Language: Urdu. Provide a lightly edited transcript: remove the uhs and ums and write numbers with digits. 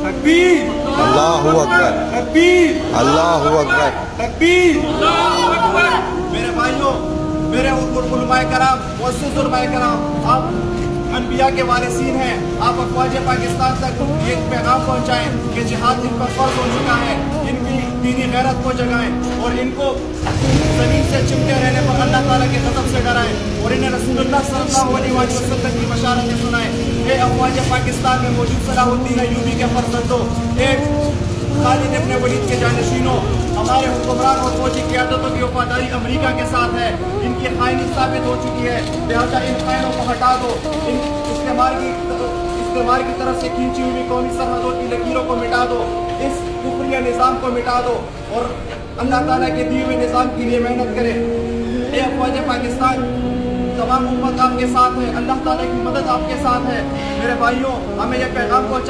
تکبیر اللہ اکبر تکبیر اللہ اکبر تکبیر میرے بھائیوں، میرے علماء کرام، معزز علماء کرام، آپ انبیاء کے وارثین ہیں، آپ افواج پاکستان تک یہ پیغام پہنچائیں کہ جہاد ان پر فرض ہو چکا ہے، ان کی دینی غیرت کو جگائیں اور ان کو زمین سے چمٹے رہنے پر اللہ تعالیٰ کے غضب سے ڈرائیں اور انہیں رسول اللہ صلی اللہ علیہ وسلم کی بشارتیں سنائیں۔ اے افواج پاکستان میں موجود صلاح الدین ایوبی کے فرزندوں، ایک خالد ابن ولید کے جانشینوں، ہمارے حکمران اور فوجی قیادتوں کی وفاداری امریکہ کے ساتھ ہے، ان کی خائنی ثابت ہو چکی ہے، لہٰذا ان خائنوں کو ہٹا دو، ان استعمار کی طرف سے کھینچی ہوئی قومی سرحدوں کی لکیروں کو مٹا دو، اس کفریہ نظام کو مٹا دو اور اللہ تعالیٰ کے دیے ہوئے نظام کے لیے محنت کریں۔ اے افواج پاکستان، تمام امت آپ کے ساتھ ہے، اللہ تعالیٰ کی مدد آپ کے ساتھ ہے۔ میرے بھائیوں، ہمیں یہ پیغام پہنچا